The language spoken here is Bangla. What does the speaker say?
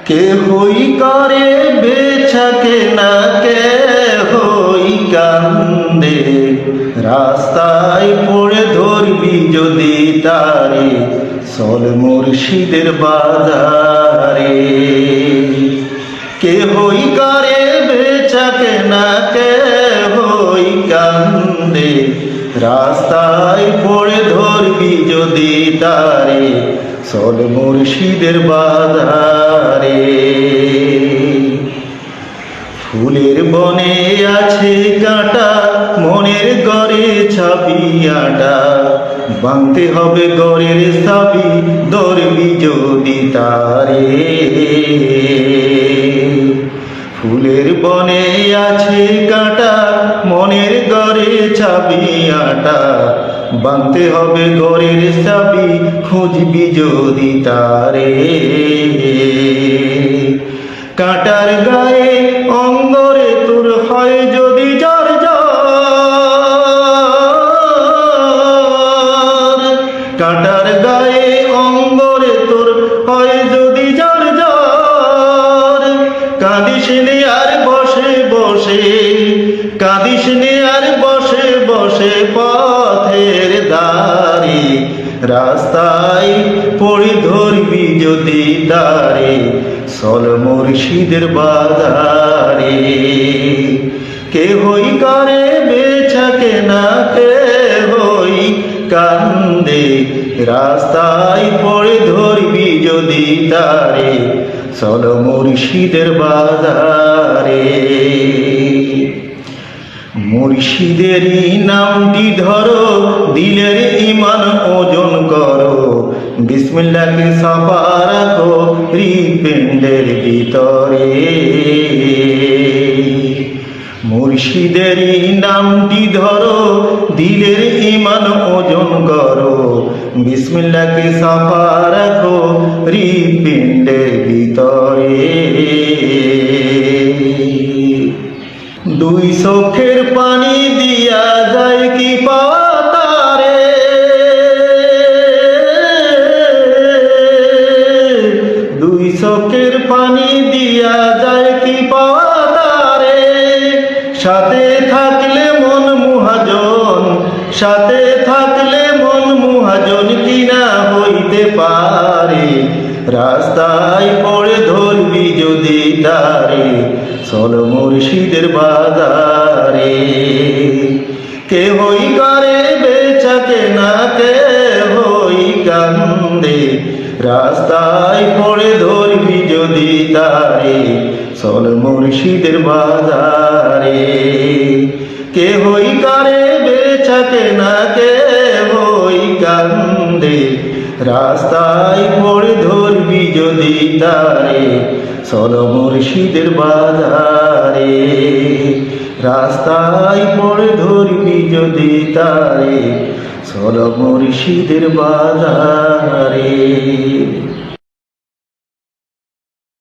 কে হই করে বেচা কেনা, কে হই কান্দে, রাস্তায় পড়ে ধরবি যদি তারে, চল মুর্শিদের বাজারে। কে হই করে বেচা কেনা, কে হই কান্দে, রাস্তায় পড়ে ধরবি যদি তারে, চল মুর্শিদের বাজারে। ফুলের বনে আছে কাঁটা, মনের গড়ে ছাবি আটা, ভাঙতে হবে গড়ের চাবি, ধরবি যদি তারে। ফুলের বনে আছে কাঁটা, মনের গড়ে ছাবি আটা, ভাঙতে হবে গড়ের চাবি, খুঁজবি যদি তারে। কাঁটার গায়ে অঙ্গরে তোর হয় যদি জ্বর জ্বর, কাঁটার গায়ে অঙ্গরে তোর হয় যদি জ্বর জ্বর, কাঁদিস নে আর বসে বসে, কাঁদিস নে আর বসে বসে পথের দাঁড়ে, রাস্তায় পড়ে ধরবি যদি তারে, চল মুর্শিদের বাজারে। কে হই করে বেচা কেনা, কে হই কান্দে, রাস্তায় পড়ে ধরবি যদি তারে, চল মুর্শিদের বাজারে। মুর্শিদেরই নামটি ধরো, দিলের ঈমান ওজন করো, বিসমিল্লাহকে সাফা রাখো হৃৎপিণ্ডের ভিতরে। মুর্শিদেরই নামটি ধরো, দিলের ঈমান ওজন করো, বিসমিল্লাহকে সাফা রাখো হৃৎপিণ্ডের ভিতরে। দুই চোখের পানি দিয়া যায় কি পাওয়া তারে, দুই চোখের পানি দিয়া যায় কি পাওয়া তারে, সাথে থাকলে মন মুহাজন, সাথে থাকলে মন মুহাজন কিনা হইতে পারে, রাস্তায় পড়ে ধরবি যদি তারে, চল মুর্শিদের বাজারে। কে হই করে বেচা কেনা, কে হই কান্দে, রাস্তায় পড়ে ধরবি যদি তারে, চল মুর্শিদের বাজারে। কে হই করে বেচা কেনা, কে হই কান্দে, রাস্তায় পড়ে ধরবি যদি তারে, চল মুর্শিদের বাজারে। রাস্তায় পড়ে ধরবি যদি তারে, চল মুর্শিদের বাজারে।